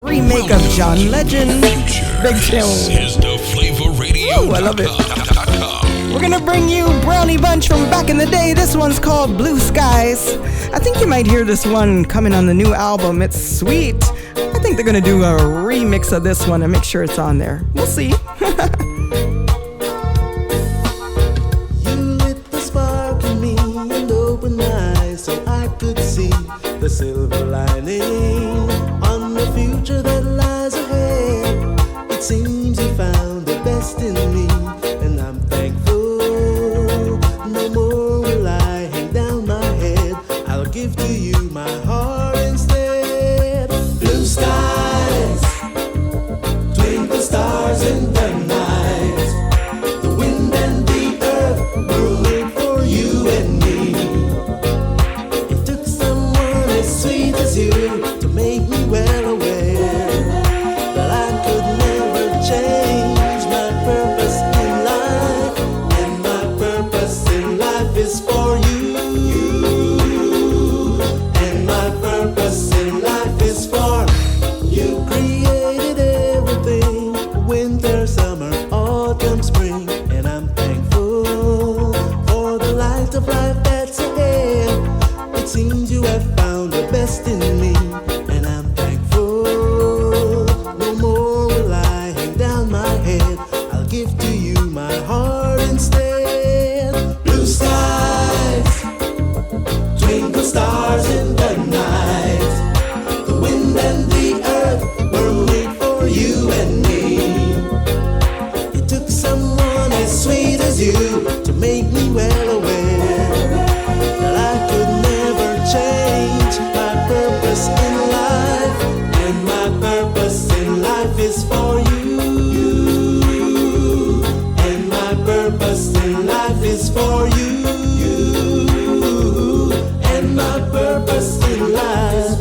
Remake of John Legend. Big tune. This is the Flavor Radio. Ooh, I love it. We're gonna bring you Brownie Bunch from back in the day. This one's called Blue Skies. I think you might hear this one coming on the new album. It's sweet. I think they're gonna do a remix of this one and make sure it's on there. We'll see. The silver lining on the future that lies ahead. It seems you found the best in me, and I'm thankful. No more will I hang down my head. I'll give to you my heart instead. Blue skies, twinkle stars in the night. The wind and the earth will wait for you and me. Sweet as you to make me well aware that I could never change my purpose in life, and my purpose in life is for you, and my purpose in life is for you. Created everything, winter, summer, autumn, spring, and I'm thankful for the light of life that's ahead. It seems you have found the best in me, and I'm thankful. No more will I hang down my head. I'll give to you my heart instead. Blue skies, twinkle stars in the night. The wind and the earth were made for you and me. It took someone as sweet as you to make me well aware that I could never change my purpose in life, and my purpose in life is for you, and my purpose in life is for you, and my purpose in life is for you, and my purpose in life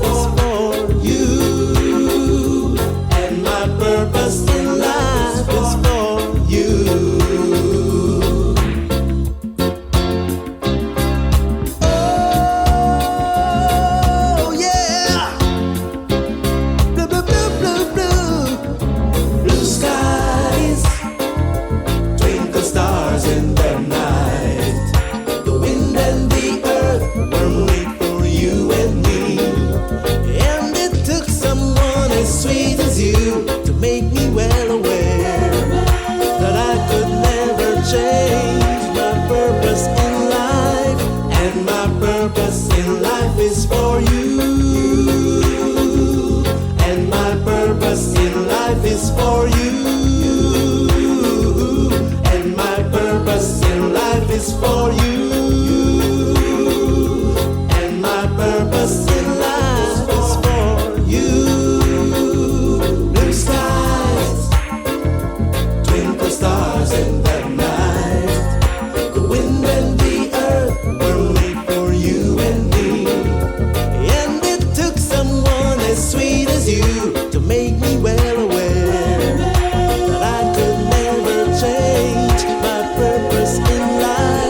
is for you.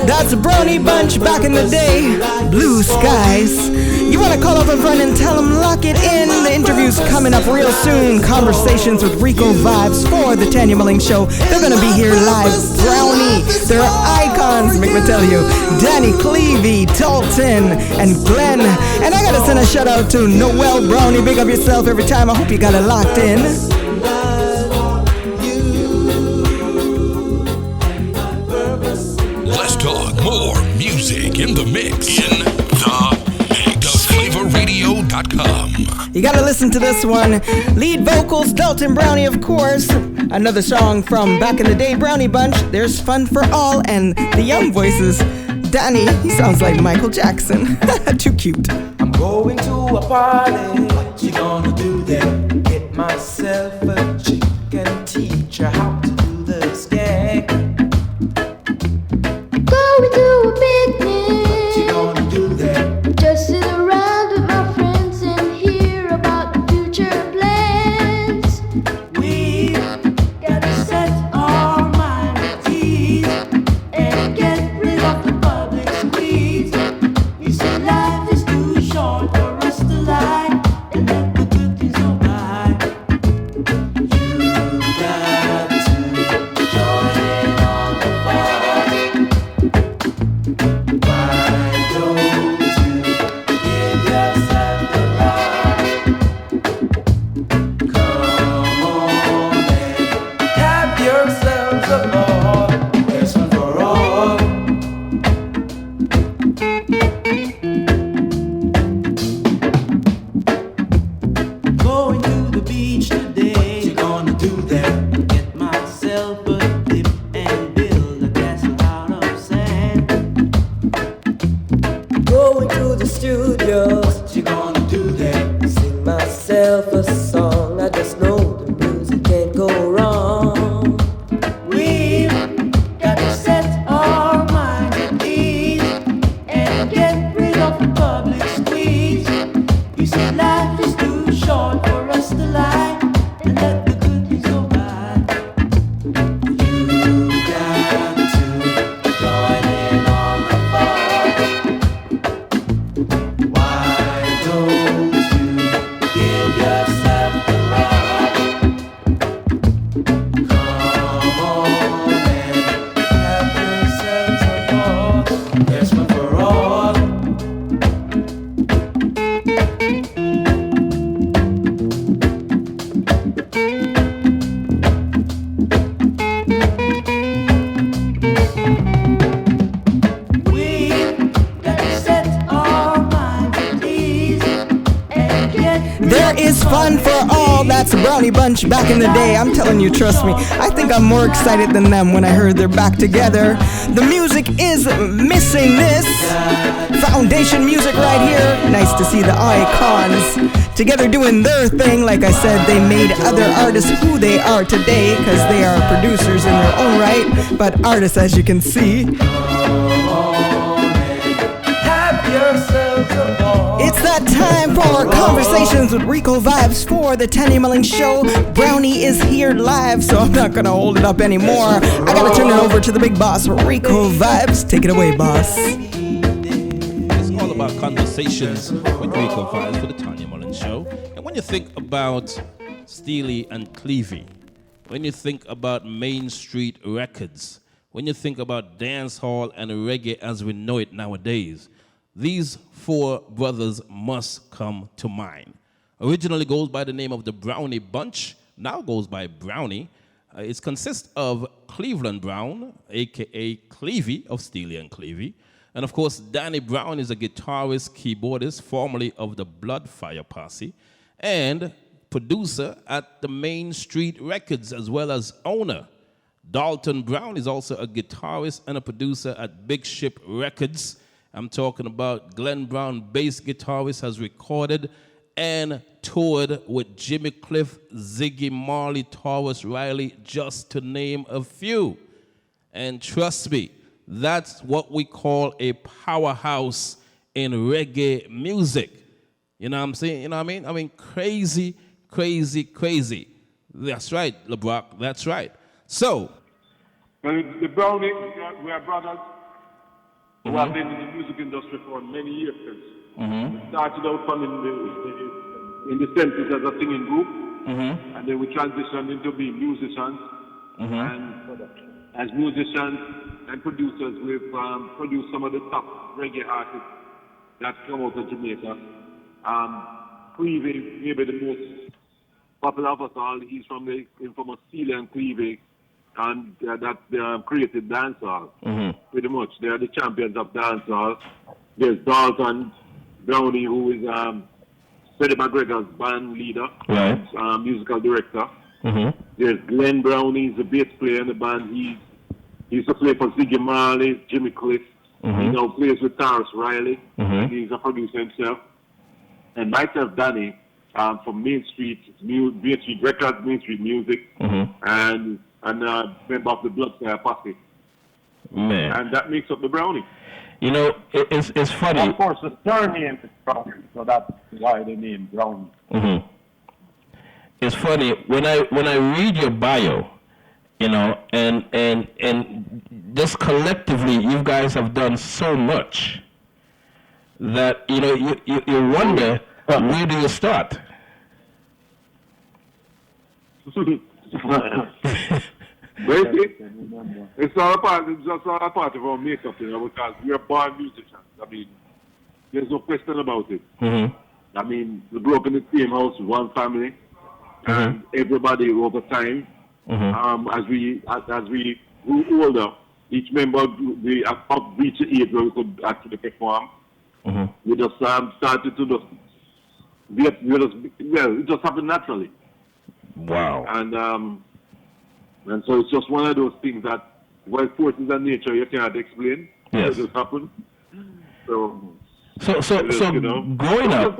That's Brownie Bunch back in the day. Blue Skies. You want to call up a friend and tell them lock it in. The interview's coming up real soon. Conversations with Rico Vibes for the Tanya Mullings Show. They're going to be here live. Brownie. They're icons, make me tell you. Danny Clevey, Dalton, and Glenn. And I got to send a shout out to Noel Brownie. Big up yourself every time. I hope you got it locked in. Let's talk more music in the mix in the mix. FlavorRadio.com. You gotta listen to this one. Lead vocals, Dalton Brownie, of course. Another song from back in the day, Brownie Bunch. There's Fun for All, and the young voices. Danny, he sounds like Michael Jackson. Too cute. I'm going to a party. What you gonna do there? Get myself a chick and teach her how to do the skag. Going to a picnic. What you gonna do there? Just sit around with my friends and hear about the future plans. We gotta set our mind at ease and get rid of the public squeeze. You see, life is too short for us to lie and let the good things go by. of all. There's one for all. Going to the beach today. What you gonna do there? Get myself a dip and build a castle out of sand. Going to the studio, What you gonna do there? sing myself a song. I just know the music can't go wrong. We've got to set our minds at ease and get rid of the public squeeze. You see, life is too short for us to lie and let the good things go by. You got to join in on the fun. Why don't you give yourself a rub? Come on and have yourselves a ball. There's one for all. We've got to set our minds at ease and get There is fun for all. That's a Brownie Bunch back in the day. I'm telling you, trust me. I think I'm more excited than them when I heard they're back together. The music is missing this. Foundation music right here. Nice to see the icons together doing their thing. Like I said, they made other artists who they are today because they are producers in their own right, but artists, as you can see. have yourselves a ball. It's that time for our conversations with Rico Vibes for the Tanya Mullings Show. Brownie is here live, so I'm not gonna hold it up anymore. I gotta turn it over to the big boss, Rico Vibes. Take it away, boss. It's all about conversations with Rico Vibes for the Tanya Mullings Show. And when you think about Steely and Clevie, when you think about Main Street Records, when you think about dancehall and reggae as we know it nowadays, these four brothers must come to mind. Originally goes by the name of the Brownie Bunch, now goes by Brownie. It consists of Cleveland Brown, a.k.a. Clevie of Steely and Clevie. And of course, Danny Brown is a guitarist, keyboardist, formerly of the Bloodfire Posse, and producer at the Main Street Records, as well as owner. Dalton Brown is also a guitarist and a producer at Big Ship Records. I'm talking about Glenn Brown, bass guitarist, has recorded and toured with Jimmy Cliff, Ziggy Marley, Taurus Riley, just to name a few. And trust me, that's what we call a powerhouse in reggae music. You know what I'm saying? You know what I mean? I mean, crazy, crazy, crazy. That's right, LeBrock, that's right. So, Well, the Brownie, we are brothers who have been in the music industry for many years since. We started out from in the 70s as a singing group, and then we transitioned into being musicians. And as musicians and producers, we've produced some of the top reggae artists that come out of Jamaica. Clevie, maybe the most popular of us all, he's from the infamous Steely and Clevie. And that created dancehall, pretty much. They are the champions of dancehall. There's Dalton Brownie, who is Freddie McGregor's band leader, musical director. There's Glenn Brownie, he's the bass player in the band. He used to play for Ziggy Marley, Jimmy Cliff. He now plays with Taurus Riley. He's a producer himself. And myself, Danny, from Main Street Records, Main Street Music, and member of the Bloodfire Posse. man, And that makes up the Brownie. you know, it's funny. Of course, the surname is Brownie, so that's why the name Brownie. It's funny when I read your bio, you know, and just collectively, you guys have done so much that you know you wonder where do you start. Basically, it's just all a part of our makeup, you know, because we are born musicians. I mean, there's no question about it. I mean, we grew up in the same house, one family, and everybody over time, as we grew older, each member we reached the age where we could actually perform. We just started to just it just happened naturally. Wow. And so it's just one of those things that, well, forces of nature you cannot explain. Yes. It just happened. So you know, growing up,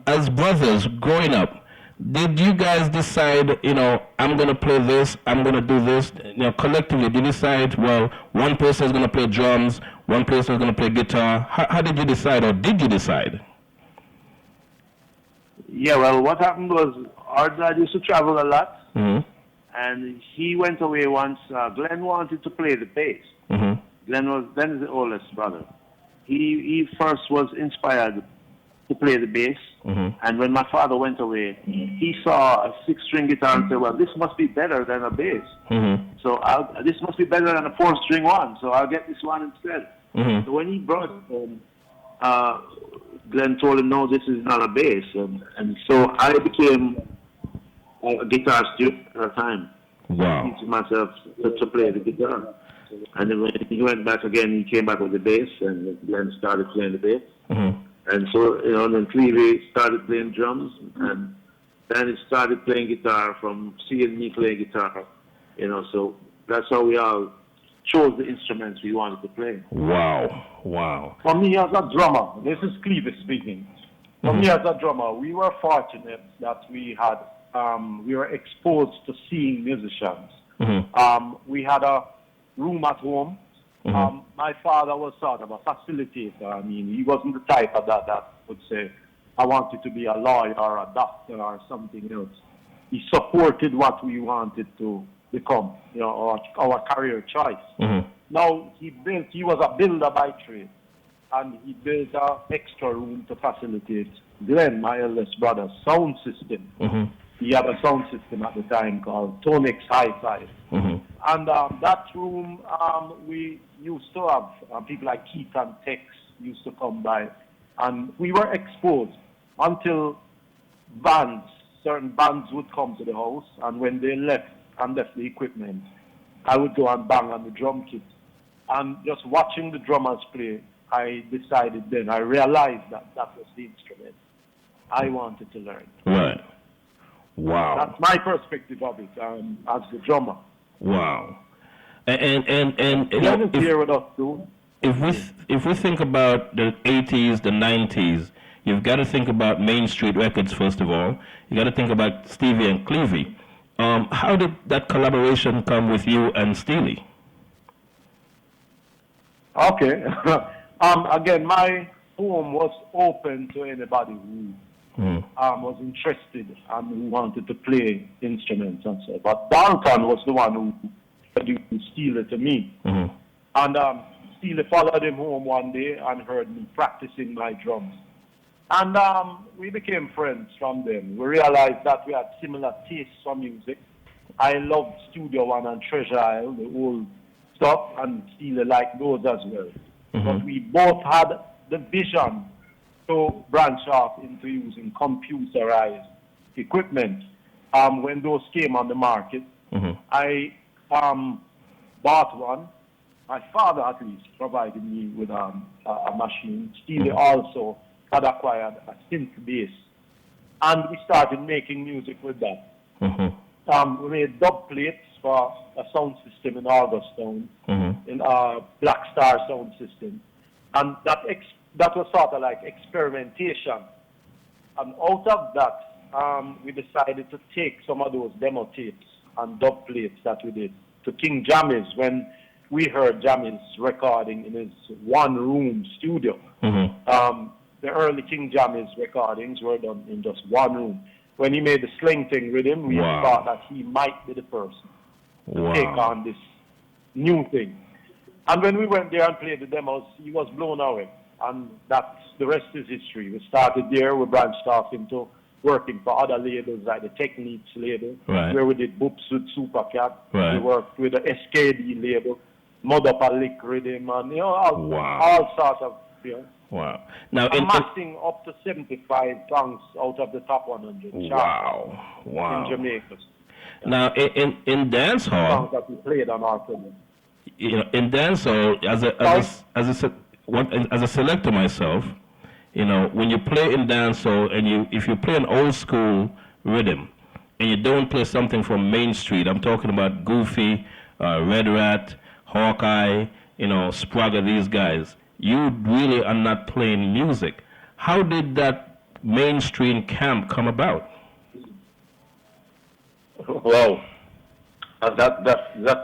as brothers, growing up, did you guys decide, you know, I'm going to play this, I'm going to do this, you know, collectively, did you decide, well, one person is going to play drums, one person is going to play guitar? How did you decide, or did you decide? Yeah, well, what happened was our dad used to travel a lot, and he went away once. Glenn wanted to play the bass. Glenn was then the oldest brother. He first was inspired to play the bass, and when my father went away, he saw a 6-string guitar and said, well, this must be better than a bass. So this must be better than a 4-string one, so I'll get this one instead. So when he brought it home, Glenn told him, no, this is not a bass. And so I became a guitar student at the time. Wow. Teaching myself to play the guitar. And then when he went back again, he came back with the bass, and Glenn started playing the bass. And so, you know, then Clevie started playing drums, and then he started playing guitar from seeing me play guitar. You know, so that's how we all chose the instruments we wanted to play. Wow, wow. For me as a drummer, this is Clevie speaking. For me as a drummer, we were fortunate that we had, we were exposed to seeing musicians. We had a room at home. My father was sort of a facilitator. I mean, he wasn't the type of that would say, I wanted to be a lawyer or a doctor or something else. He supported what we wanted to become, you know, our career choice. Now, he was a builder by trade, and he built an extra room to facilitate Glenn, my eldest brother's sound system. He had a sound system at the time called Tonix Hi-Fi. And that room, we used to have people like Keith and Tex used to come by, and we were exposed until certain bands would come to the house, and when they left the equipment, I would go and bang on the drum kit. And just watching the drummers play, I realized that was the instrument I wanted to learn. Right. Wow. That's my perspective of it as the drummer. Wow. And you know, here with us too. If we think about the 80s, the 90s, you've got to think about Main Street Records first of all. You got to think about Stevie and Clevie. How did that collaboration come with you and Steely? Okay. Again, my home was open to anybody who was interested and who wanted to play instruments and so. But Dalton was the one who introduced Steely to me. And Steely followed him home one day and heard me practicing my drums. And we became friends from them. We realized that we had similar tastes for music. I loved Studio One and Treasure Isle, the old stuff, and Steely liked those as well. But we both had the vision to branch off into using computerized equipment. When those came on the market, I bought one. My father, at least, provided me with a machine. Steely also had acquired a synth bass, and we started making music with that. We made dub plates for a sound system in Augustown, in a Black Star sound system, and that was sort of like experimentation. And out of that, we decided to take some of those demo tapes and dub plates that we did to King Jammy's when we heard Jammy's recording in his one-room studio. The early King Jammy's recordings were done in just one room. When he made the Sling Thing with him, we thought that he might be the person to take on this new thing. And when we went there and played the demos, he was blown away. And the rest is history. We started there, we branched off into working for other labels like the Techniques label, where we did Boops with Supercat. We worked with the SKD label, Mud Up a Lick Rhythm, and you know, all sorts of, you know. Wow. Now, amassing up to 75 songs out of the top 100 charts in Jamaica. Now, in dance hall, songs that we played on our film. in dance hall, as a selector myself, when you play in dance hall and if you play an old school rhythm and you don't play something from Main Street, I'm talking about Goofy, Red Rat, Hawkeye, Spragga, these guys, you really are not playing music. How did that mainstream camp come about? Well, that's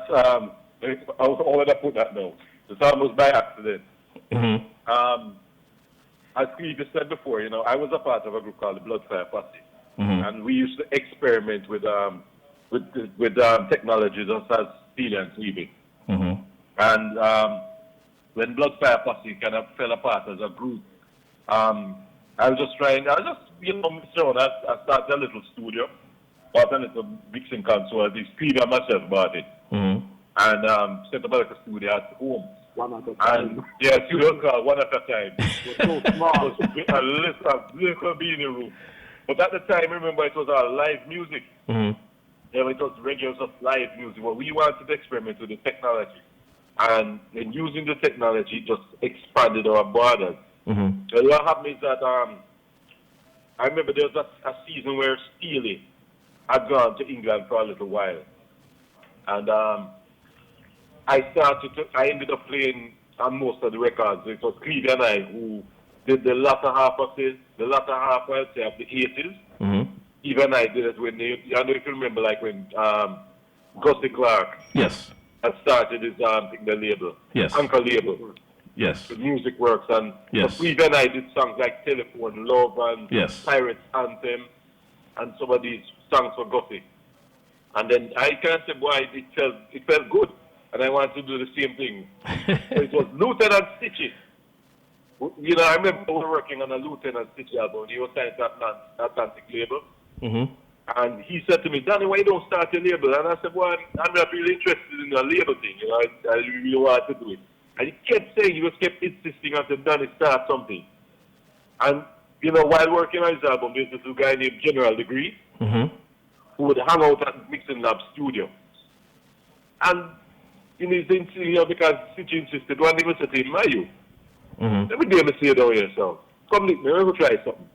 how would I put that now? It's almost by accident. Mm-hmm. As Steve said before, I was a part of a group called the Bloodfire Posse, Mm-hmm. and we used to experiment with technologies such as stealing and sweeping. Mm-hmm. And when Bloodfire Posse kind of fell apart as a group, I was just messing around. I started a little studio, bought a little mixing console. Steve and myself bought it, Mm-hmm. and set up a little studio at home. One at a time. And yeah, studio called one at a time. It was so small. A little beanie room. But at the time, remember, it was our live music. Mm-hmm. Yeah, it was regular stuff, live music. Well, we wanted to experiment with the technology. And in using the technology, just expanded our borders. Mm-hmm. So what happened is that I remember there was a season where Steely had gone to England for a little while. And I ended up playing on most of the records. It was Clevie and I who did the latter half, I'd say, of the 80s. Mm-hmm. Even I did it when I don't know if you remember, like when Gussie Clark Yes. had started his the label, Yes. Anchor label, Yes. the Music Works, and Yes. Clevie and I did songs like Telephone, Love, and Yes. Pirates Anthem, and some of these songs for Gussie. And then I can't say, boy, it felt good. And I wanted to do the same thing. So it was Lieutenant Stitchie. I remember we were working on a Lieutenant Stitchie album. He was signed to Atlantic label. Mm-hmm. And he said to me, Danny, why don't you start a label? And I said, well, I'm not really interested in a label thing. I really want to do it. And he kept saying, he kept insisting until Danny start something. And, while working on his album, there's this guy named General Degree, Mm-hmm. who would hang out at Mixing Lab studio. And because Stitchie insisted, one day I said to him, Mayu, Mm-hmm. let me do say down here, so come meet me, we'll try something.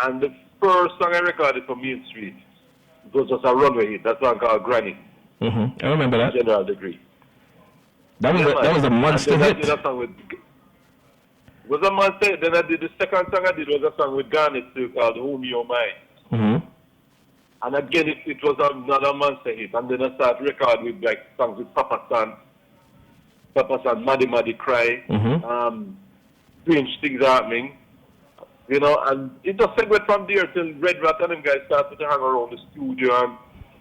And the first song I recorded for Main Street, it was just a runway hit. That song called Granny. Mm-hmm. I remember that. General Degree. That was a monster and then hit. I did a song with, it was a monster hit. Then I did the second song I did was a song with Garnet too called Home Your Mind. Mm-hmm. And again, it was another monster hit. And then I started recording with like songs with Papa San, Maddy Maddy Cry, Mm-hmm. Strange Things Happening, and it just segued from there till Red Rat and them guys started to hang around the studio, and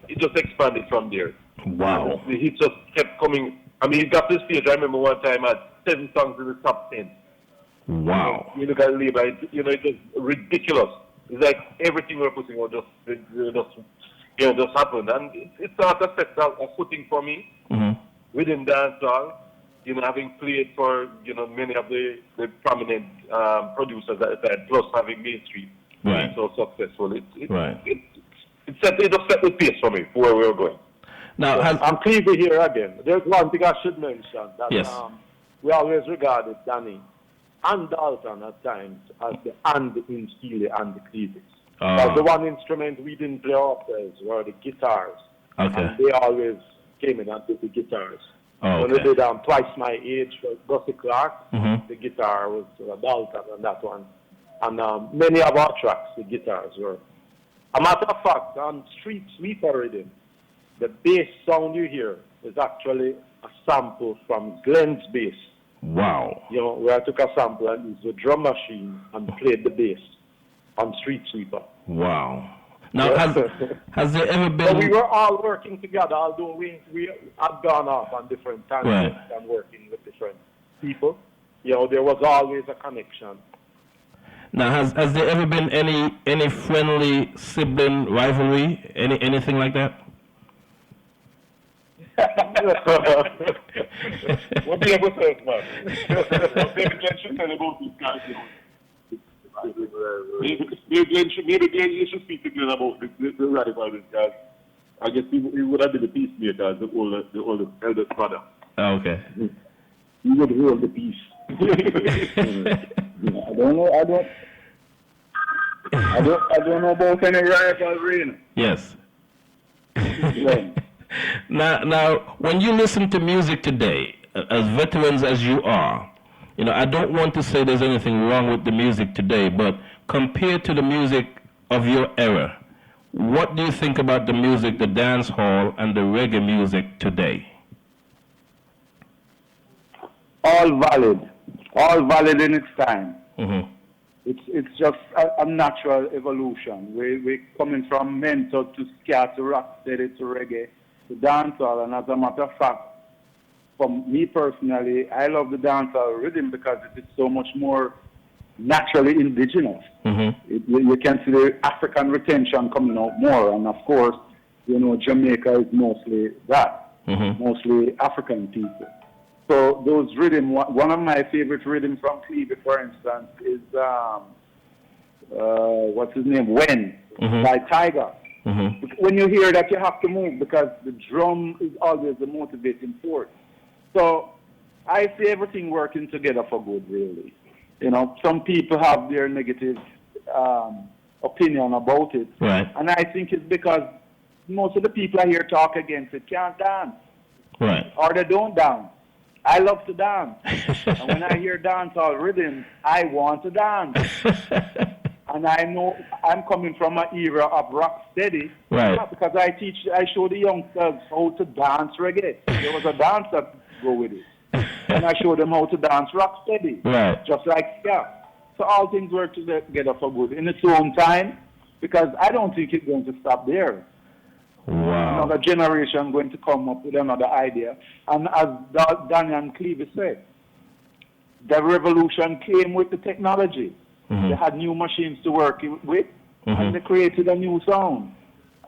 it just expanded from there. Wow. The hits just kept coming. I mean, it got to the stage, I remember one time I had 7 songs in the top 10. Wow. You look at the label, it was ridiculous. It's like everything we're putting out just happened. And it sort of set a footing for me Mm-hmm. within dancehall. Having played for, many of the prominent producers at the time, plus having Main Street being so successful. It just set the pace for me for where we were going. Now, I'm Clevie here again. There's one thing I should mention. That, Yes. We always regarded Danny and Dalton at times as the and in Steely and the Cleavies. The one instrument we didn't play ourselves were the guitars. Okay. And they always came in and did the guitars. Oh, When we okay. did Twice My Age for Gussie Clark, Mm-hmm. the guitar was Dalton on that one. And many of our tracks, the guitars were. A matter of fact, on Street Sweeper Rhythm, the bass sound you hear is actually a sample from Glenn's bass. Wow. Where I took a sample and used the drum machine and played the bass on Street Sweeper. Wow. Now, has there ever been... So we were all working together, although we had gone off on different tangents and working with different people. There was always a connection. Now, has there ever been any friendly sibling rivalry, anything like that? What do you have to say, man? Maybe Glenn should tell about these guys. Maybe Glenn, you should speak to Glenn about the rivalries, guys. I guess he would have been the peacemaker as the older eldest brother. Oh, okay. He would hold the peace. I don't know. I don't know about any rivalry. Yes. Yeah. Now, when you listen to music today, as veterans as you are, I don't want to say there's anything wrong with the music today, but compared to the music of your era, what do you think about the music, the dance hall, and the reggae music today? All valid in its time. Mm-hmm. It's just a natural evolution. We're coming from mental to ska to rock steady to reggae to dancehall, and as a matter of fact, for me personally, I love the dancehall rhythm because it is so much more naturally indigenous. Mm-hmm. You can see the African retention coming out more, and of course, Jamaica is mostly that, mostly African people. So those rhythm, one of my favorite rhythms from Cleveland, for instance, is what's his name, When, by Tiger. Mm-hmm. When you hear that, you have to move because the drum is always the motivating force. So I see everything working together for good, really. Some people have their negative opinion about it. Right. And I think it's because most of the people I hear talk against it can't dance. Right. Or they don't dance. I love to dance. And when I hear dancehall rhythm, I want to dance. And I know I'm coming from an era of rock steady. Right. Because I show the youngsters how to dance reggae. There was a dance that go with it. And I show them how to dance rock steady. Right. Just like ska. So all things work together for good in its own time, because I don't think it's going to stop there. Wow. Another generation going to come up with another idea. And as Daniel and Cleave said, the revolution came with the technology. Mm-hmm. They had new machines to work with, and they created a new sound.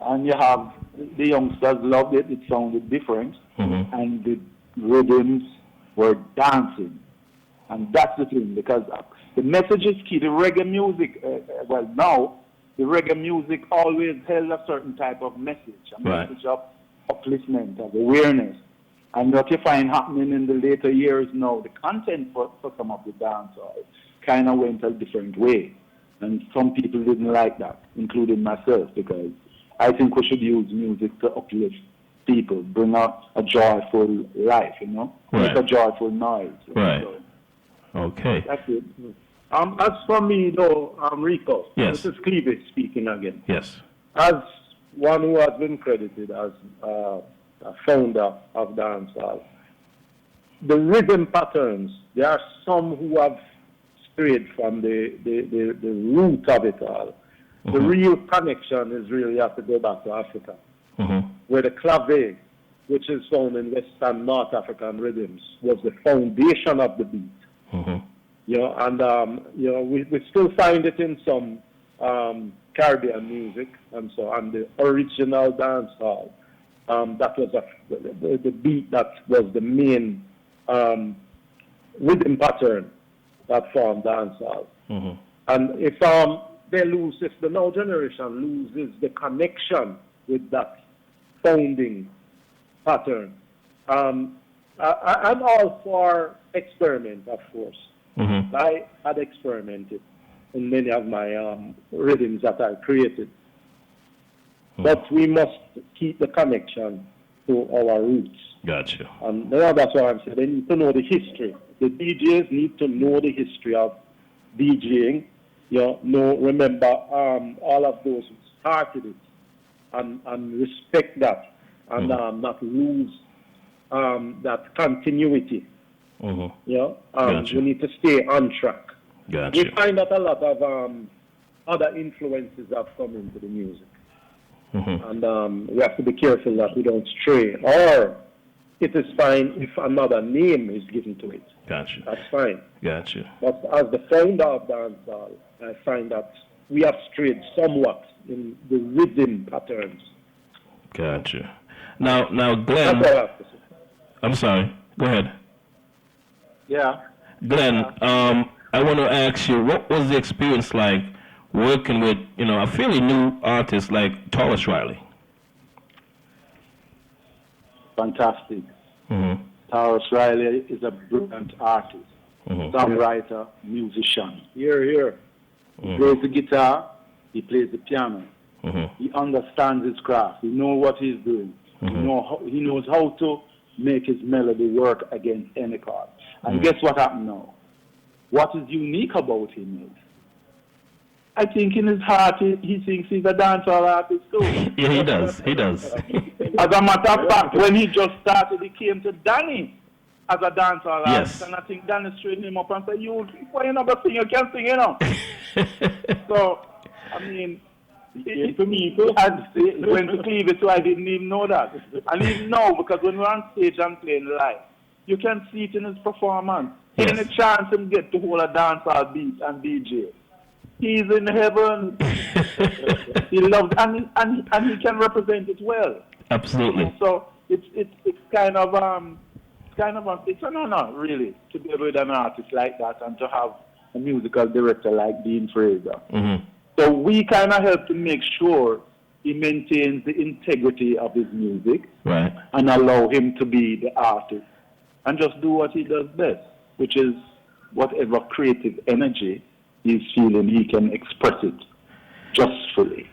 And you have the youngsters loved it. It sounded different, and the rhythms were dancing. And that's the thing, because the message is key. The reggae music, now, the reggae music always held a certain type of message, a message of upliftment, of awareness. And what you find happening in the later years now, the content for some of the dancehall kind of went a different way. And some people didn't like that, including myself, because I think we should use music to uplift people, bring out a joyful life, make a joyful noise. Right. So, okay. that's it. As for me, though, Rico, yes. This is Cleave speaking again. Yes. As one who has been credited as a founder of dancehall, the rhythm patterns, there are some who have strayed from the root of it all. The real connection is really have to go back to Africa, where the clave, which is found in Western North African rhythms, was the foundation of the beat. We still find it in some Caribbean music and so on. The original dancehall, that was the beat that was the main rhythm pattern that formed dancehall. And if the now generation loses the connection with that founding pattern, I'm all for experiment, of course. I had experimented in many of my rhythms that I created. But we must keep the connection to our roots. Gotcha. And that's why I'm saying they need to know the history. The DJs need to know the history of DJing. Remember all of those who started it, and respect that, and not lose that continuity. Gotcha. We need to stay on track. Gotcha. We find that a lot of other influences have come into the music. And we have to be careful that we don't stray. Or it is fine if another name is given to it. Gotcha. That's fine. Gotcha. But as the founder of dancehall, I find that we have strayed somewhat in the rhythm patterns. Gotcha. Now, Glenn. That's all I have to say. I'm sorry. Go ahead. Yeah. Glenn, I want to ask you, what was the experience like working with, a fairly new artist like Taurus Riley? fantastic. Mm-hmm. Taurus Riley is a brilliant artist, songwriter, musician. Here. He plays the guitar, he plays the piano. He understands his craft. He knows what he's doing. He knows how to make his melody work against any chord. And guess what happened now? What is unique about him is, I think in his heart he thinks he's a dancehall artist too. Yeah, he does. He does. As a matter of fact, when he just started, he came to Danny as a dancehall artist, and I think Danny straightened him up and said, why you not sing? You can sing, you know. So, I mean, to me, it went to Cleveland, so I didn't even know that. And even now, because when we're on stage and playing live, you can see it in his performance. Yes. Any chance him get to hold a dancehall beat and DJ, he's in heaven. He loves, and he can represent it well. Absolutely. So it's kind of it's an honor really to be with an artist like that and to have a musical director like Dean Fraser. So we kind of help to make sure he maintains the integrity of his music, right, and allow him to be the artist and just do what he does best, which is whatever creative energy he's feeling, he can express it just fully.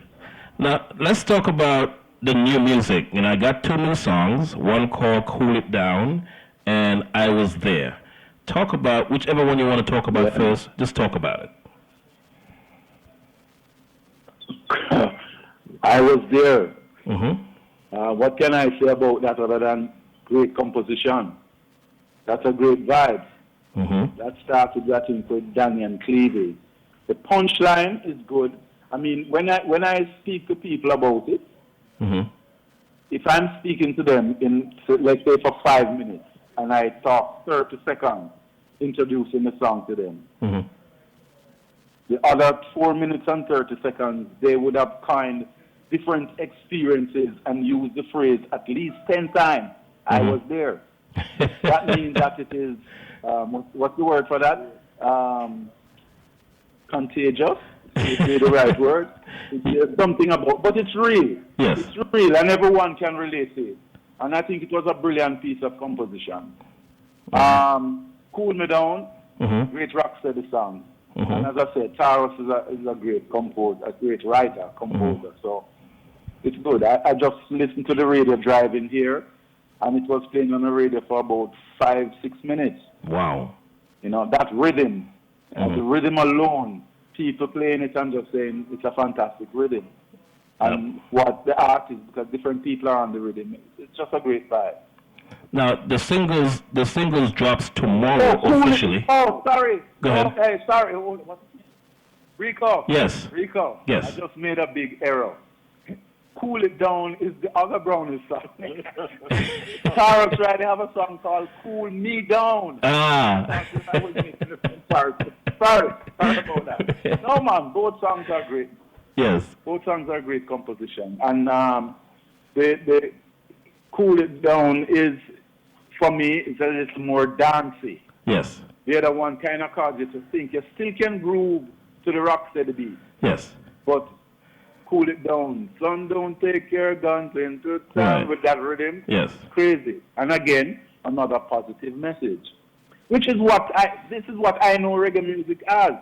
Now, let's talk about the new music. You know, I got 2 new songs, one called Cool It Down and I Was There. Talk about whichever one you want to talk about first, just talk about it. I Was There. What can I say about that other than great composition? That's a great vibe. That started that with Danny and Clevie. The punchline is good. I mean, when I speak to people about it, if I'm speaking to them in, let's say, for 5 minutes, and I talk 30 seconds introducing the song to them, the other 4 minutes and 30 seconds, they would have kind different experiences and use the phrase at least 10 times. I was there. That means that it is, what's the word for that? Contagious. It's the right word. It's something about, but it's real. Yes. It's real, and everyone can relate to it. And I think it was a brilliant piece of composition. Cool Me Down, great rocksteady song. And as I said, Taurus is a great composer, a great writer, composer. So it's good. I just listened to the radio driving here, and it was playing on the radio for about 5-6 minutes. Wow. You know, that rhythm, the rhythm alone, people playing it and just saying it's a fantastic rhythm. And what the artist, because different people are on the rhythm, it's just a great vibe. Now, the singles drops tomorrow officially. Oh, sorry. Go ahead. Hey, sorry. What's Rico. Yes. Rico. Yes. I just made a big error. Cool It Down is the other Brownie song. Taurus Riley have a song called Cool Me Down. Ah. I was making a sorry about that. No, man, both songs are great. Yes. Both songs are great composition. And the Cool It Down is, for me, it's a little more dancey. Yes. The other one kind of causes you to think. You still can groove to the rocksteady beat. Yes. But Cool It Down. Son, don't take your guns into town with that rhythm. Yes. Crazy. And again, another positive message. Which is this is what I know reggae music as.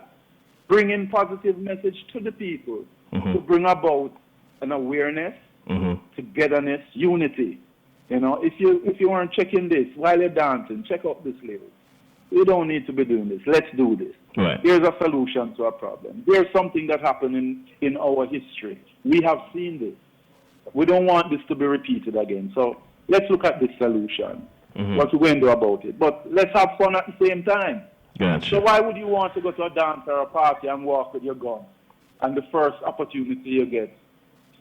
Bringing positive message to the people. To bring about an awareness, togetherness, unity. You know, if you weren't checking this while you're dancing, check out this lyric. We don't need to be doing this. Let's do this. Right. Here's a solution to a problem. There's something that happened in our history. We have seen this. We don't want this to be repeated again. So let's look at this solution. What we're going to do about it. But let's have fun at the same time. Gotcha. So why would you want to go to a dance or a party and walk with your gun? And the first opportunity you get,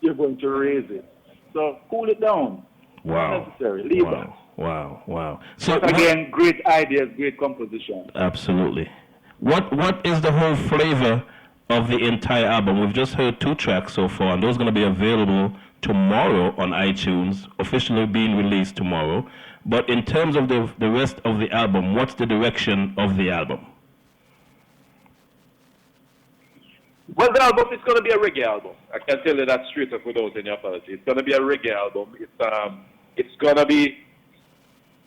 you're going to raise it. So cool it down. Wow. Not necessary. Leave that. Wow. So but again, great ideas, great composition. Absolutely. What is the whole flavor of the entire album? We've just heard 2 tracks so far, and those are going to be available tomorrow on iTunes, officially being released tomorrow. But in terms of the rest of the album, what's the direction of the album? Well, the album is going to be a reggae album. I can tell you that straight up without any apology. It's going to be a reggae album. It's going to be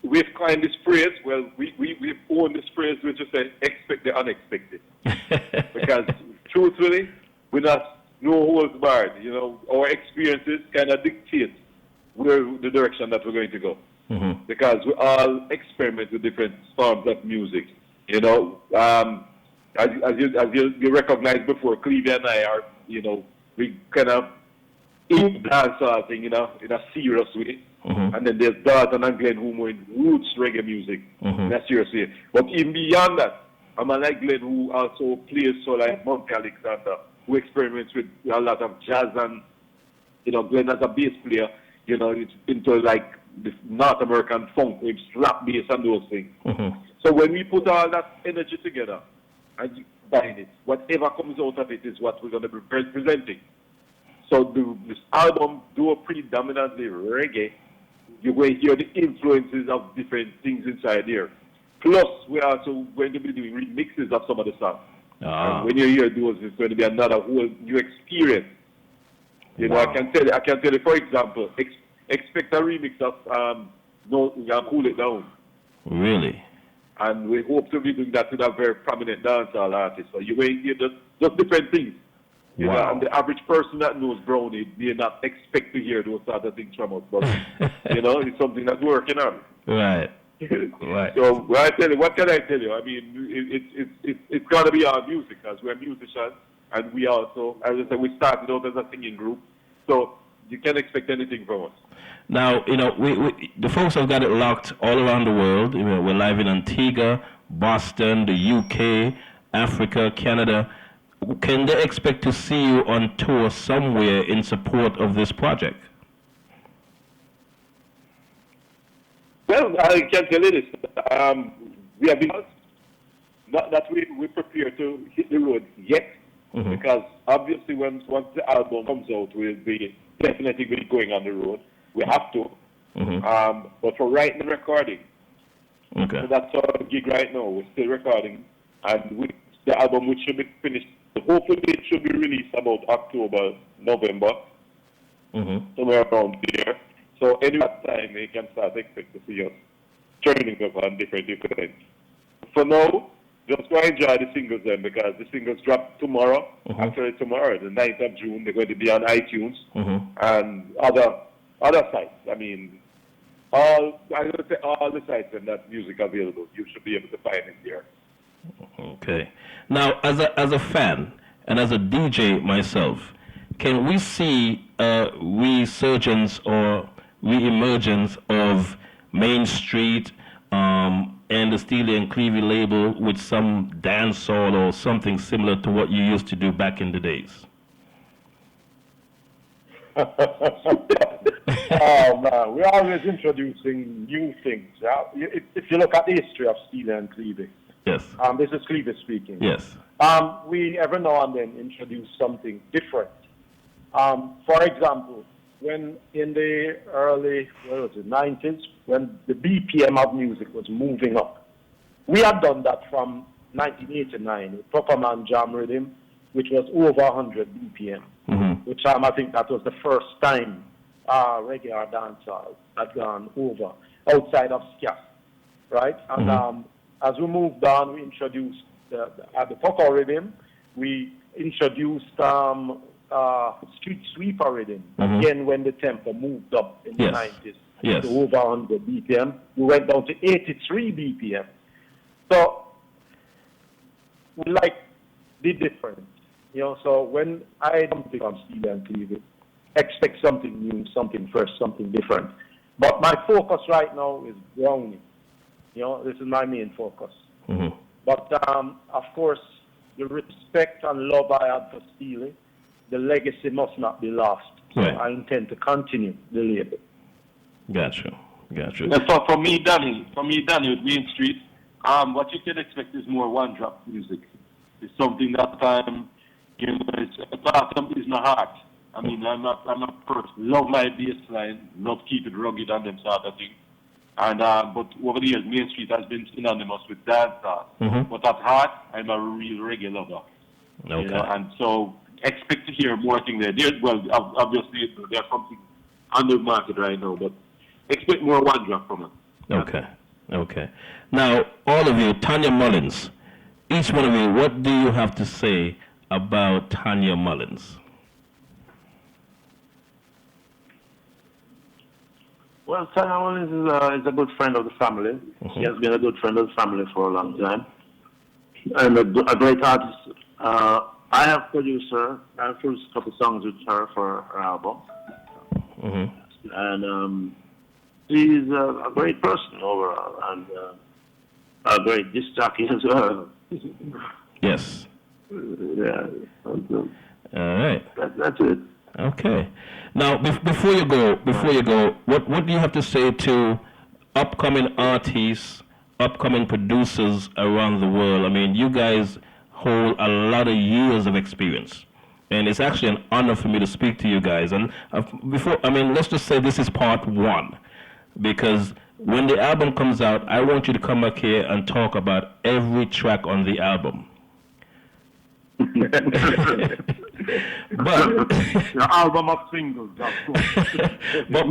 we've coined this phrase. Well, we've owned this phrase. We just say expect the unexpected. Because truthfully, we're not no holds barred. You know, our experiences kind of dictate where the direction that we're going to go. Mm-hmm. Because we all experiment with different forms of music. You know, as you recognized before, Clevie and I are, you know, we kind of in dancehall thing, you know, in a serious way. Mm-hmm. And then there's Dalton and Glenn who are in roots reggae music in a serious way. But even beyond that, I'm a like Glenn who also plays so like Monty Alexander, who experiments with a lot of jazz, and you know, Glenn as a bass player, you know, it's into like this North American funk with slap bass and those things. Mm-hmm. So when we put all that energy together and you combine it, whatever comes out of it is what we're going to be presenting. So this album, though predominantly reggae, you're going to hear the influences of different things inside here. Plus, we're also going to be doing remixes of some of the songs. Ah. And when you hear those, it's going to be another whole new experience. You know, I can tell you, for example, expect a remix of No, Cool It Down. Really? And we hope to be doing that with a very prominent dancehall artist. So you will hear just different things. You know, and the average person that knows Brownie may not expect to hear those sort of things from us. But, you know, it's something that's working on. Right. Right. So, well, I tell you, what can I tell you? I mean, it's got to be our music, as we're musicians. And we also, as I said, we started out as a singing group. So you can't expect anything from us. Now, you know, we the folks have got it locked all around the world. You know, we're live in Antigua, Boston, the UK, Africa, Canada. Can they expect to see you on tour somewhere in support of this project? Well, I can tell you this. We have been, not that we prepare to hit the road yet, because obviously once the album comes out, we'll be definitely be going on the road. We have to. But for right now, recording. Okay. So that's our gig right now. We're still recording. And the album, which should be finished, hopefully it should be released about October, November, somewhere around there. So any time you can start expect to see us turning up on different events. For now, just go enjoy the singles then, because the singles drop tomorrow. Actually tomorrow, the 9th of June, they're going to be on iTunes and other sites. I mean, I would say all the sites and that music available, you should be able to find it there. Okay. Now, as a fan and as a DJ myself, can we see a resurgence or re-emergence of Main Street and the Steely and Clevie label with some dancehall or something similar to what you used to do back in the days? Oh man, we're always introducing new things. If you look at the history of Steely and Clevie, yes. This is Clevie speaking. Yes. We every now and then introduce something different. For example, when in the early 90s, when the BPM of music was moving up, we had done that from 1989 with Proper Man Jam Rhythm, which was over 100 BPM. Which I think that was the first time reggae or dancehall had gone over outside of ska, right? And as we moved on, we introduced at the Poco rhythm, we introduced street sweeper rhythm. Again, when the tempo moved up in the 90s to over 100 BPM, we went down to 83 BPM. So we like the difference. You know, so when I don't think on Steely and Clevie, expect something new, something fresh, something different. But my focus right now is Brownie. You know, this is my main focus. But of course, the respect and love I have for Steely, the legacy must not be lost. So I intend to continue the label. Gotcha. And so for me, Danny, with Main Street, what you can expect is more one-drop music. It's something that you know, it's a part of is my heart. I mean, I'm a person. Love my bass line, love keep it rugged and them sort of thing. And but over the years, Main Street has been synonymous with dancehall. But at heart, I'm a real reggae lover. Okay. You know? And so expect to hear more things there. Obviously, there's something on the market right now, but expect more one drop from us. Okay. Okay. Now, all of you, Tanya Mullings, each one of you, what do you have to say about Tanya Mullings? Well, Tanya Mullings is a good friend of the family. She has been a good friend of the family for a long time. And a great artist. I have produced her. I have produced a couple songs with her for her album. And she's a great person overall, and a great disc jockey as well. Yes. Yeah. All right. That's it. Okay. Now, before you go, what do you have to say to upcoming artists, upcoming producers around the world? I mean, you guys hold a lot of years of experience, and it's actually an honor for me to speak to you guys. And let's just say this is part one, because when the album comes out, I want you to come back here and talk about every track on the album. But the album of singles, of course. But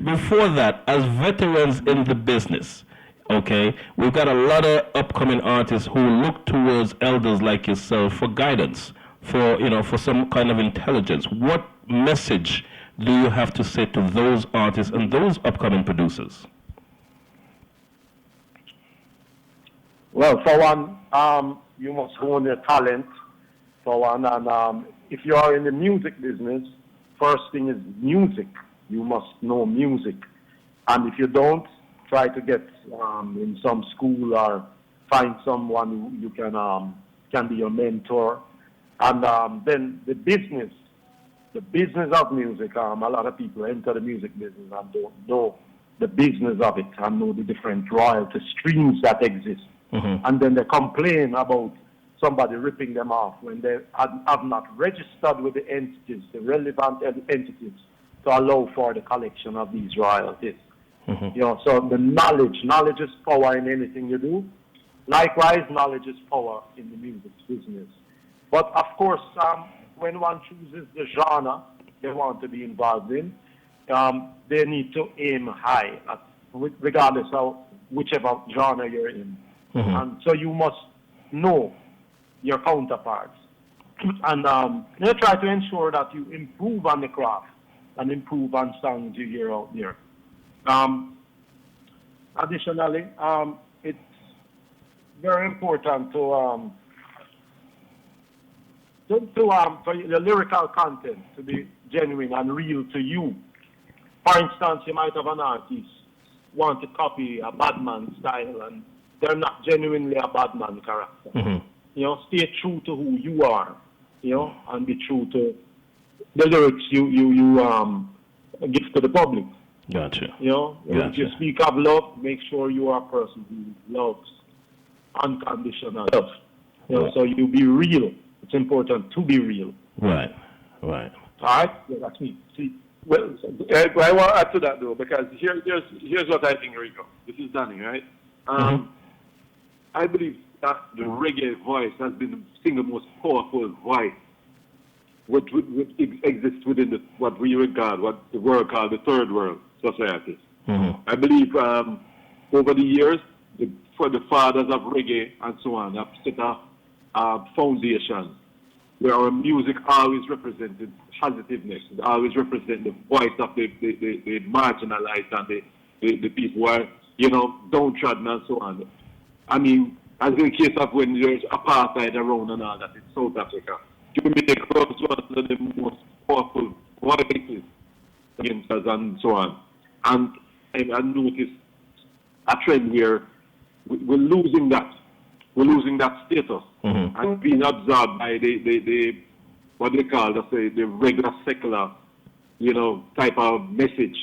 before that, as veterans in the business, okay, we've got a lot of upcoming artists who look towards elders like yourself for guidance, for some kind of intelligence. What message do you have to say to those artists and those upcoming producers? Well, for one, you must hone your talent, for one, and if you are in the music business, first thing is music. You must know music, and if you don't, try to get in some school or find someone who you can be your mentor, and then the business of music. A lot of people enter the music business and don't know the business of it and know the different royalty streams that exist. And then they complain about somebody ripping them off when they have not registered with the entities, the relevant entities, to allow for the collection of these royalties. So the knowledge is power in anything you do. Likewise, knowledge is power in the music business. But of course, when one chooses the genre they want to be involved in, they need to aim high, regardless of whichever genre you're in. And so you must know your counterparts, and try to ensure that you improve on the craft and improve on songs you hear out there. Additionally, it's very important for the lyrical content to be genuine and real to you. For instance, you might have an artist want to copy a Badman style, and they're not genuinely a Badman character. Stay true to who you are, and be true to the lyrics you give to the public. Gotcha. If you speak of love, make sure you are a person who loves unconditional love. So you be real. It's important to be real. Right. All right? Yeah, that's me. See. Well, I want to add to that, though, because here's what I think, Rico. This is Danny, right? I believe that the reggae voice has been the single most powerful voice which exists within what we regard, what the world called the third world societies. I believe over the years, for the fathers of reggae and so on, have set a foundation where our music always represented positiveness. It always represented the voice of the marginalized and the people who are, downtrodden and so on. I mean, as in the case of when there's apartheid around and all that in South Africa, Jamaica was one of the most powerful voices against us and so on. And I noticed a trend where we're losing that. We're losing that status and being absorbed by the what they call, let's say, the regular secular, type of message.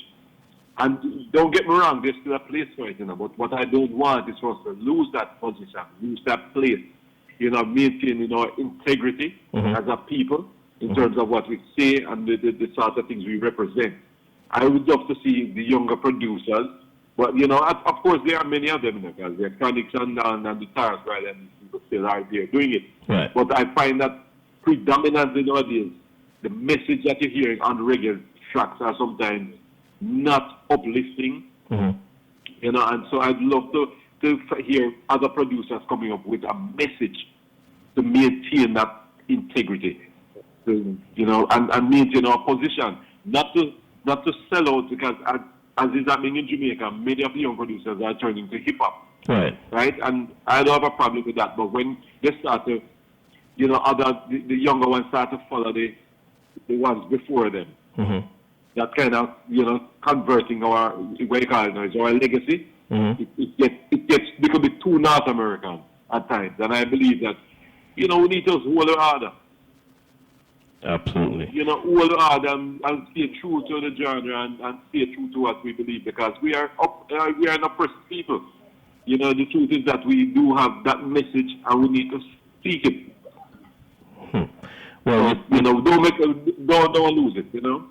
And don't get me wrong, there's still a place for it, but what I don't want is for us to lose that position, lose that place, maintain, integrity as a people in terms of what we say and the sort of things we represent. I would love to see the younger producers, but, of course, there are many of them, because the Chronics and the Tars, right, and people still are there doing it. Right. But I find that predominantly nowadays, the message that you're hearing on reggae tracks are sometimes not uplifting, You know, and so I'd love to hear other producers coming up with a message to maintain that integrity, to, you know, and maintain our position, not to sell out, because as is happening in Jamaica, many of the young producers are turning to hip hop. Right? And I don't have a problem with that, but when they start to, you know, the younger ones start to follow the ones before them, that kind of, you know, converting our, what you call it, our legacy, it gets because it's too North American at times. And I believe that, you know, we need to hold our order. Absolutely. You know, hold our order and stay true to the genre and stay true to what we believe, because we are an oppressed people. You know, the truth is that we do have that message and we need to speak it. Well, so, you know, don't lose it, you know.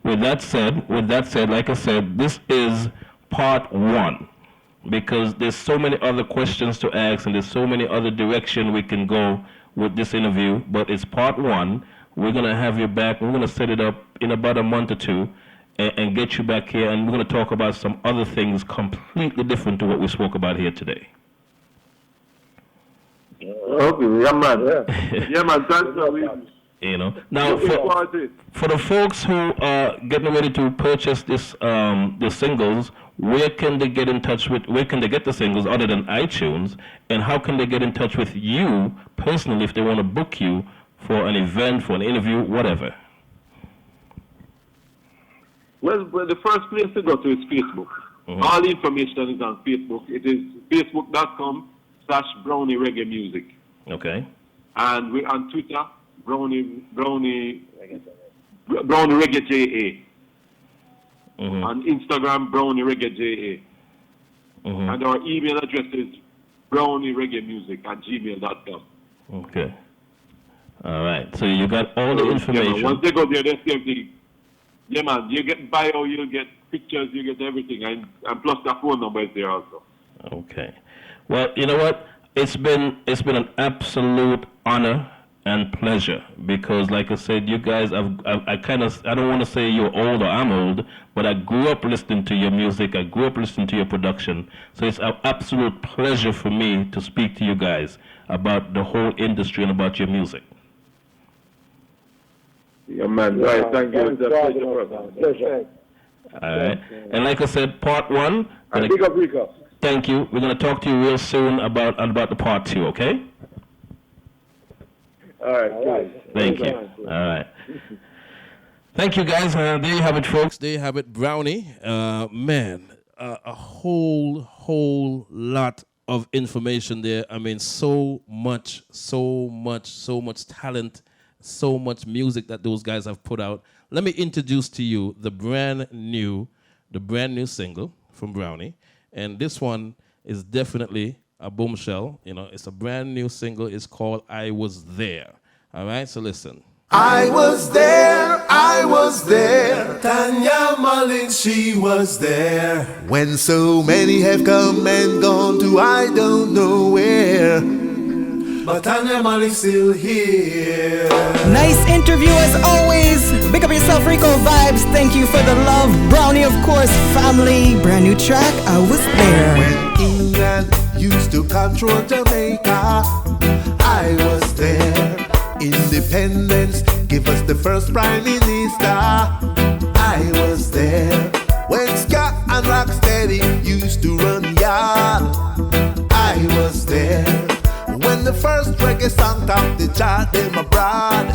With that said, like I said, this is part one, because there's so many other questions to ask and there's so many other directions we can go with this interview, but it's part one. We're going to have you back. We're going to set it up in about a month or two and get you back here, and we're going to talk about some other things completely different to what we spoke about here today. Okay, yeah, man. Yeah, man, that's you know. Now, for the folks who are getting ready to purchase the singles, where can they get in touch with? Where can they get the singles other than iTunes? And how can they get in touch with you personally if they want to book you for an event, for an interview, whatever? Well, the first place to go to is Facebook. All the information is on Facebook. It is facebook.com/browniereggaemusic. Okay. And we're on Twitter, browniereggaeja. On Instagram, browniereggaeja. And our email address is browniereggaemusic@gmail.com. Okay. All right. So you got all the information. Yeah, once they go there, they see everything. Yeah, man. You get bio, you get pictures, you get everything, and plus the phone number is there also. Okay. Well, you know what? It's been an absolute honor and pleasure, because, like I said, you guys, I don't want to say you're old or I'm old, but I grew up listening to your music. I grew up listening to your production. So it's an absolute pleasure for me to speak to you guys about the whole industry and about your music. Yeah, man. Right. Thank you. It's a pleasure. All right. And like I said, part one. Big up, Rico. Thank you. We're going to talk to you real soon about the part two, okay? All right. Thank you. All right. Thank you, guys. There you have it, folks. There you have it, Brownie. Man, a whole lot of information there. I mean, so much talent, so much music that those guys have put out. Let me introduce to you the brand new single from Brownie. And this one is definitely a bombshell. You know, it's a brand new single. It's called I Was There. All right, so listen. I was there, Tanya Mullings, she was there. When so many have come and gone to I don't know where, but Tanya Mullings still here. Nice interview as always. Big up yourself, Rico Vibes. Thank you for the love. Brownie, of course, family. Brand new track, I Was There. When England used to control Jamaica, I was there. Independence, give us the first prime minister. I was there. When Scott and Rocksteady used to run yard, I was there. When the first reggae song topped the chart, them abroad,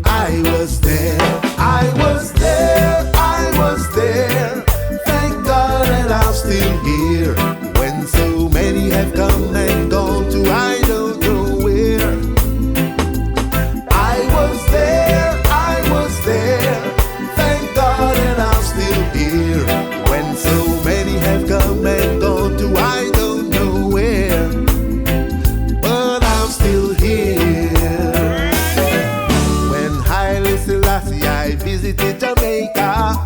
I was there. I was there, I was there. Thank God that I'm still here. When so many have come and gone to I don't know where. I was there. Thank God that I'm still here. When so many have come and gone to I don't know where, but I'm still here. When Haile Selassie I visited Jamaica,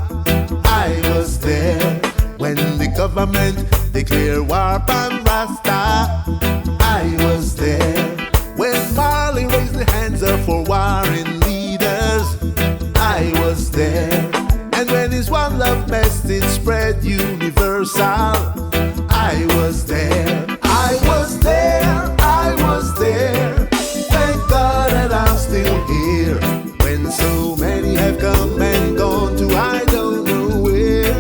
I was there. When the government declared war on Rasta, I was there. When Marley raised the hands up for warring leaders, I was there. And when his one love message spread universally, Universal. I was there, I was there, I was there. Thank God that I'm still here. When so many have come and gone to I don't know where.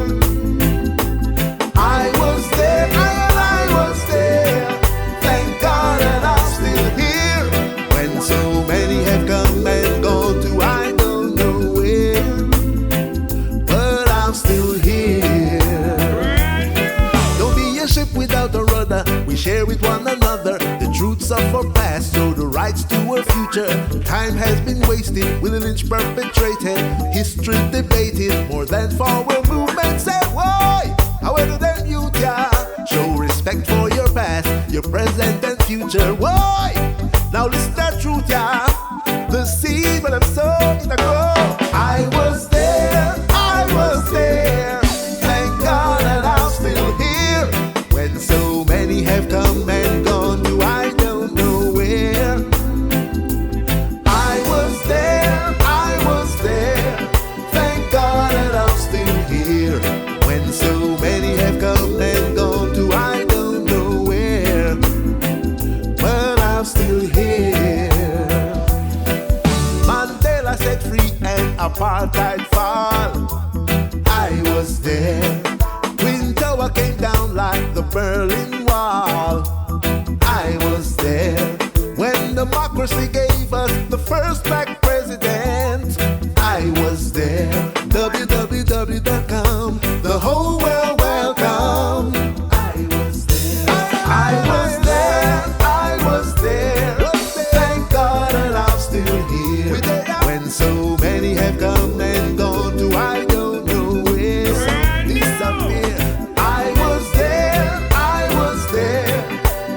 I was there, I was there. Thank God that I'm still here. When so many have come and gone to I don't know where. But I'm still here. Don't be a ship without a rudder. We share with one another the truths of our past, so the rights to our future. Time has been wasted, with a lynch perpetrated, history debated, more than forward movement said, why? However than you, yeah. Show respect for your past, your present and future, why? Now listen to the truth, yeah. The seed when I'm sowing in the ground. I was there, I was there. Thank God that I'm still here. When so many have come and gone to I don't know where. I was there, I was there. Thank God that I'm still here. When so many have come and gone to I don't know where. But I'm still here. Mandela set free and apartheid fall. I was there. Twin Tower came down like the Berlin Wall. I was there. When democracy gave us the first black president. I was there. www.com. The whole world welcome. I was there. I was there. I was there. Thank God that I'm still here. When so many have come and gone to I don't know where. Some disappear. I was there. I was there.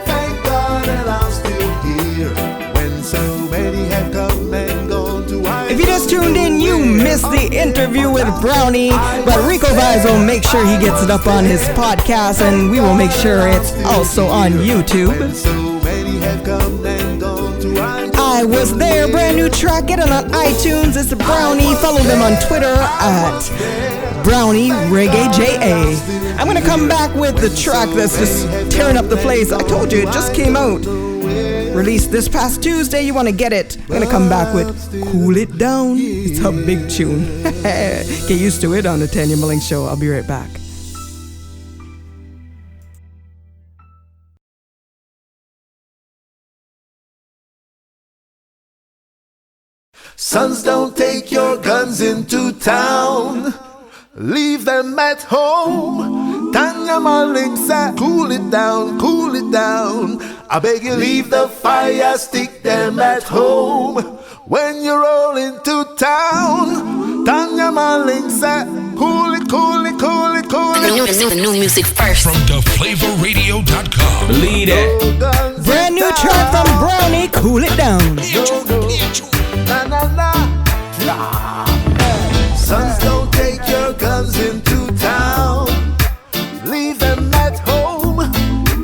Thank God that I'm still here. When so many have come and gone to I. If you just tuned in, you missed the interview with Brownie, but Rico Vibes will make sure he gets it up on his podcast, and we will make sure it's also on YouTube. When so many have come and gone to I was there, brand new track, get it on iTunes. It's Brownie. Follow them on Twitter at browniereggaemusic. I'm gonna come back with the track that's just tearing up the place. I told you, it just came out. Released this past Tuesday, you wanna get it. I'm gonna come back with Cool It Down. It's a big tune. Get used to it on the Tanya Mullings Show. I'll be right back. Sons, don't take your guns into town. Leave them at home. Tanya Mullings said, cool it down, cool it down. I beg you, leave the fire, stick them at home. When you roll into town, Tanya Mullings said, cool it, cool it, cool it, cool it. The new music first. From theflavorradio.com. Lead it. Brand new track from Brownie, Cool It Down. Na na na. Sons, don't take your guns into town. Leave them at home.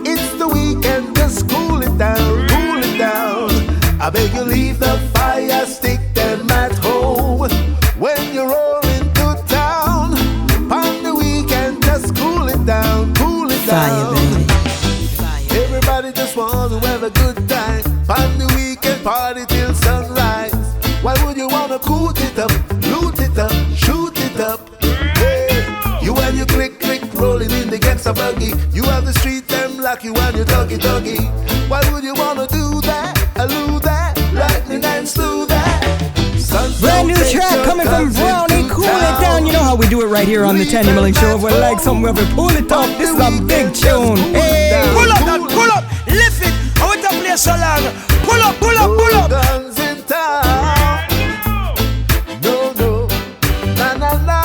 It's the weekend, just cool it down, cool it down. I beg you, leave the fire, stick them at home. When you roll into town, on the weekend, just cool it down, cool it down. Everybody just wants to have a good time. On the weekend, party till sunrise. Why would you wanna cool it up, loot it up, shoot it up? Hey, you and your click click rolling in the gangsta buggy. You have the street them like you and your doggy doggy. Why would you wanna do that, allude that, lightning and slew that? Brand new track coming from Brownie, Cool It Down. You know how we do it right here on the Tanya Mullings Show. If we like something, we have to pull it up. This is a big tune. Hey, pull up, lift it. I want to play so long. Pull up, pull up, pull up. Guns in town. No, na na na.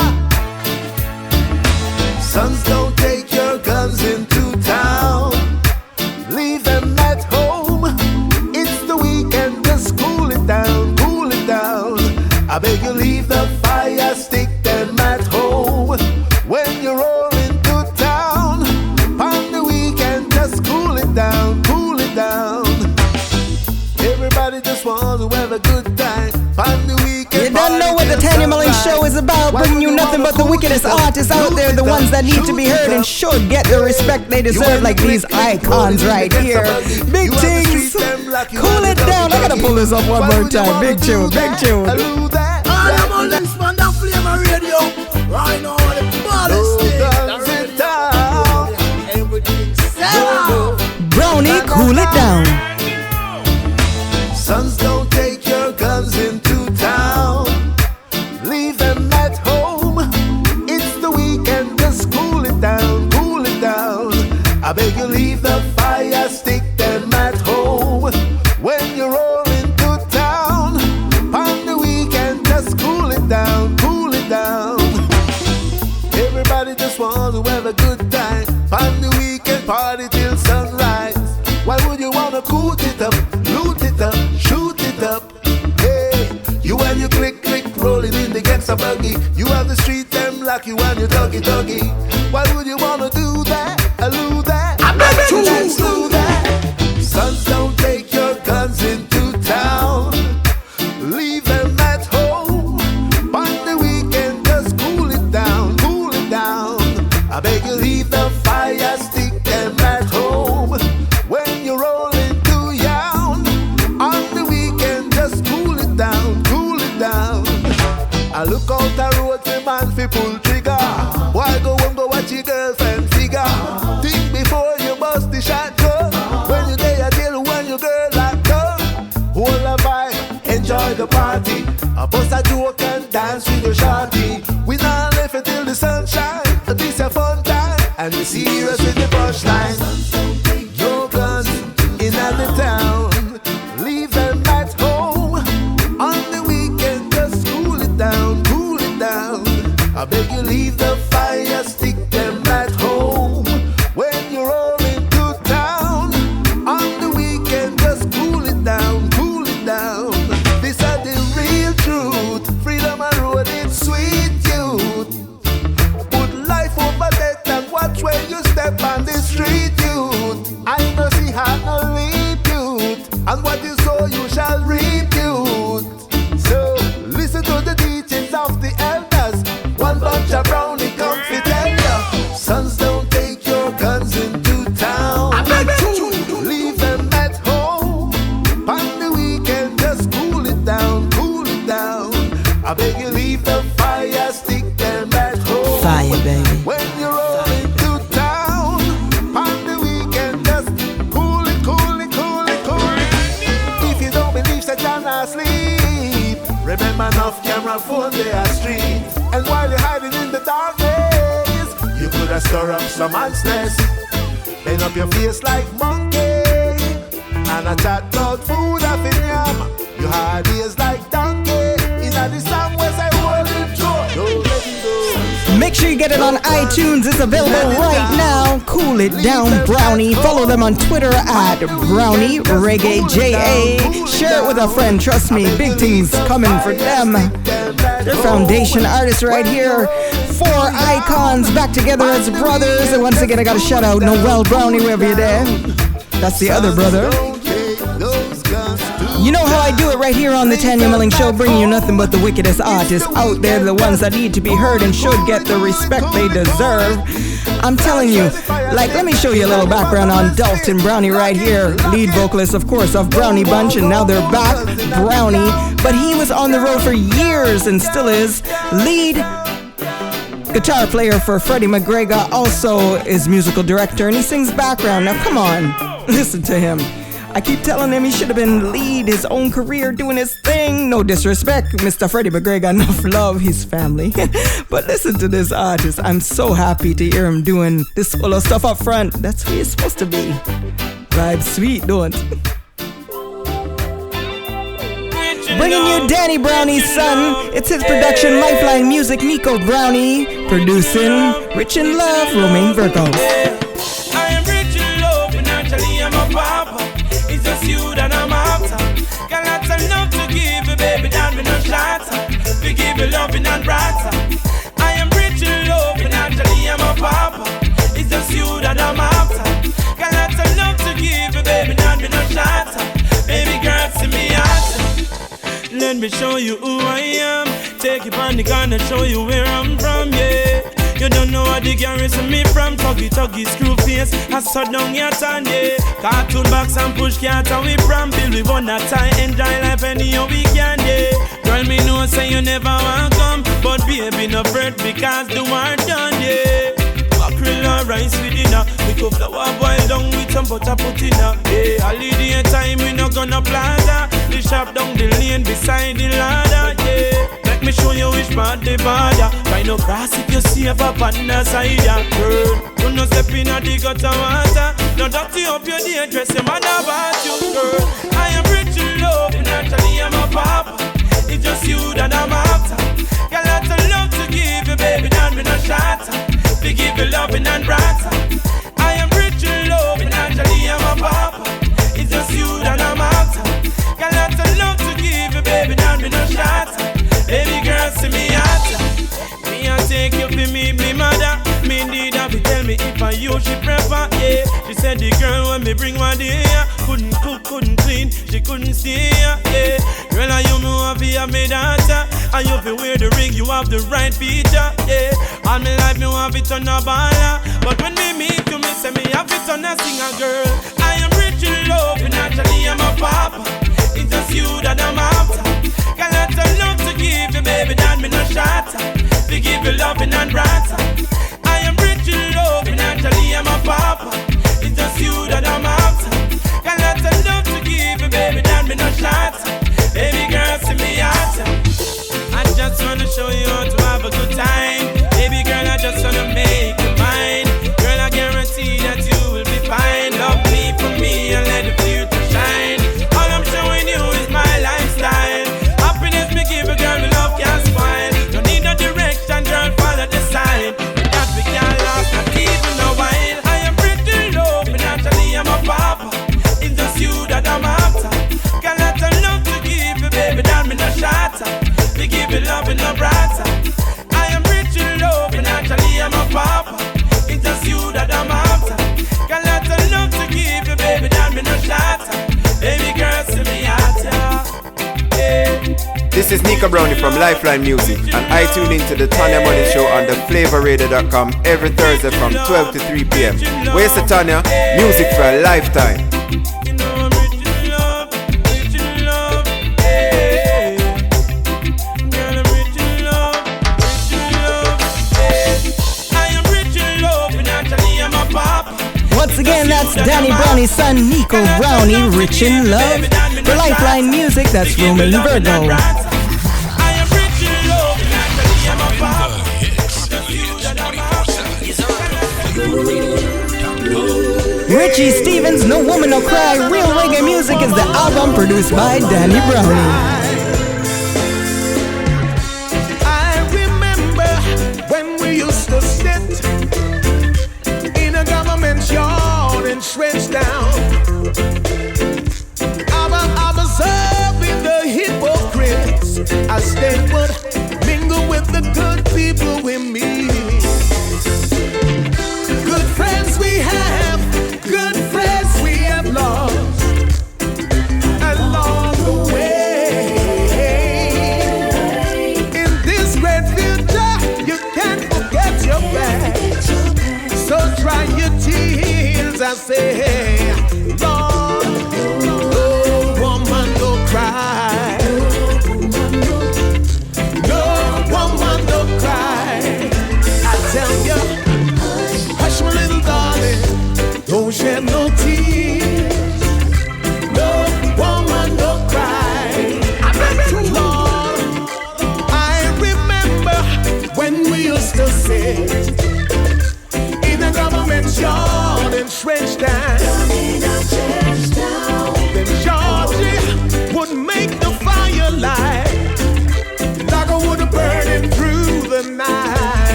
Sons, don't take your guns into town. Leave them at home. It's the weekend, just cool it down, cool it down. I beg you, leave the fire, stick them at home. When you roll into town, on the weekend, just cool it down, cool it down. Everybody just wants to have a good time. On the weekend, you don't know what the Tanya Mullings show is about bringing you nothing but the wickedest artists out there, the ones that need to be heard and should get the respect they deserve, like these icons right here. Big things, cool it down. I gotta pull this up one more time. Big tune, big tune. Tanya Mullings on the Flavor Radio. Right now, the baddest thing. Everything set. Brownie, cool it down. Sons, don't take your guns into town. Leave them at home. It's the weekend, just cool it down, cool it down. I beg you, leave the fire, stick them at home. When you roll into town, on the weekend, just cool it down, cool it down. Everybody just wants to have a good time. On the weekend, party till sunrise. Why would you wanna cool it up, loot it up, shoot it up? Hey, you and you click, click, rolling in the gangsta buggy. You have the street them like you and you doggy, doggy. Why would you wanna do that, do that? I bet you do that. Sons, don't take your guns into town. Leave them at home. On the weekend, just cool it down, cool it down. I beg you, leave the fire, stick them at home. When you roll into town, on the weekend, just cool it down, cool it down. I look out the road, the man fi pull trigger. Why go home, go watch your girlfriend figure? Think before you bust the shotgun. When you there, deal when your girl locked up. Hold a vibe, enjoy the party. I bust a joke and dance with your shawty. We not left until the sunshine. This a fun time, and we serious with the punchline. No guns in the town. Leave them at home. On the weekend, just cool it down, cool it down. I beg you, leave the fire, stick them at home. When you roll into town, on the weekend, just cool it down, cool it down. This is the real truth. Freedom and road, it's sweet youth. Put life over death and watch where you step on the street youth. I know see how no leap youth. And what you sow you shall reap youth. So listen to the teachings of the elders. One bunch of brownie come to tell ya. Sons, don't take your guns into town. Leave them at home. On the weekend, just cool it down, cool it down. I beg you, leave the fire, stick them at home. Fire, baby. When you roll into town, on the weekend, just cool it, cool it, cool it, cool it. If you don't believe that you're not asleep, remember enough camera phone they are street. And while you're hiding in the darkness, you could have stir up some ants nest. Bend up your face like monkey, and a chat about food up in yam. You hard ears like donkey. In a the song where say hold it true. Don't let it go. Make sure you get it on iTunes. It's available right now. Cool it down, Brownie. Follow them on Twitter at browniereggaemusic. Share it with a friend. Trust me, big things coming for them. They're foundation artists right here. 4 icons back together as brothers. And once again, I got to shout out Noel Brownie wherever you're there. That's the other brother. You know how I do it right here on the Tanya Mullings Show, bringing you nothing but the wickedest artists out there, the ones that need to be heard and should get the respect they deserve. I'm telling you, like, let me show you a little background on Dalton Brownie right here. Lead vocalist, of course, of Brownie Bunch, and now they're back, Brownie. But he was on the road for years and still is. Lead guitar player for Freddie McGregor, also is musical director, and he sings background. Now, come on, listen to him. I keep telling him he should have been lead his own career doing his thing. No disrespect, Mr. Freddie McGregor, enough love, his family. But listen to this artist. I'm so happy to hear him doing this solo stuff up front. That's who he's supposed to be. Vibe sweet, don't. Bringing you Danny Brownie's son. It's his production, Lifeline Music, Nico Brownie. Producing Rich in Love, Romaine Virgo. I am rich in love, financially I'm a papa. It's just you that I'm after. Got lots of love to give you, baby, don't be no shatter. We give you loving and brighter. I am rich in love, financially I'm a papa. It's just you that I'm after. Got lots of love to give you, baby, don't be no shatter. Baby girl, see me out. Let me show you who I am. take you on the corner, show you where I'm from, yeah. You don't know what the garrison me from. Tuggy, screw face, I saw down your tan, yeah. Cartoon box and push cat and we from Bill. We want that time, enjoy life any we can, yeah. Girl, me know say you never want come, but baby no fret because the war done, yeah. Mackerel and rice with dinner. We cook flour boil down with some butter put in her. Yeah, holiday time we no gonna plaza. The shop down the lane beside the ladder, yeah. Let me show you which part the border. Try no grass if you see a pop on the side, yeah. Girl, you no step in a the gutter water. No dirty up your day, dress your man about you, girl. I am rich in love, and actually I'm a papa. It's just you that I'm after. Got lots of love to give you, baby, don't be no shatter. We give you loving and brighter. I am rich in love, and actually I'm a papa. It's just you that I'm after. Got lots of love to give you, baby, don't be no shatter. Baby girl, see me after. Me I take you for me mother. Me need her to tell me if I you she prefer, yeah. She said the girl when me bring one day, yeah. Couldn't cook, couldn't clean, she couldn't stay, yeah. Girl, I you know I be a me daughter. And you feel wear the ring, you have the right feature, yeah. All my life me want it on a baller. But when me meet you, me say me have it on a singer, girl. I am rich in love, and actually I'm a papa. It's just you that I'm after. Got lots of love to give you, baby, that me no shatter. To give you loving and brighter. I am rich in love, and actually I'm a papa. It's just you that I'm after. Got lots of love to give you, baby, that me no shatter. Baby girl, see me after. I just wanna show you how to have a good time. Baby girl, I just wanna make you mine. Girl, I guarantee that you will be fine. Love me for me and let the future shine. All I'm showing you is my lifestyle. Happiness me give a girl, me love can't spoil. Don't need no direction, girl, follow the sign. That we can't last, not even a while. I am pretty low, but naturally I'm a papa. It's just you that I'm after. Got lots of love to give you, baby, that me no shatter. We give you love and no brighter. I am rich in love, and actually I'm a papa. It's just you that I'm after. Got lots of love to give you, baby, that me no shatter. Baby girl, see me out, yeah. This is Nico Brownie from Lifeline Music, and I tune into the Tanya Mullings Show on the flavorradio.com every Thursday from 12 to 3 p.m. Where's the Tanya? Music for a lifetime. Once again, that's Danny Brownie's son, Nico Brownie, Rich in Love. For Lifeline Music, that's Roman Virgo. Richie Stevens, No Woman No Cry, Real Reggae Music is the album produced by Danny Brownie. I remember when we used to sit in a government yard and stretch down. I'm observing the hypocrites as they would mingle with the good people we meet. Good friends we have, good friends we have lost along the way. In this great future, you can't forget your past. So dry your tears, I say, Lord.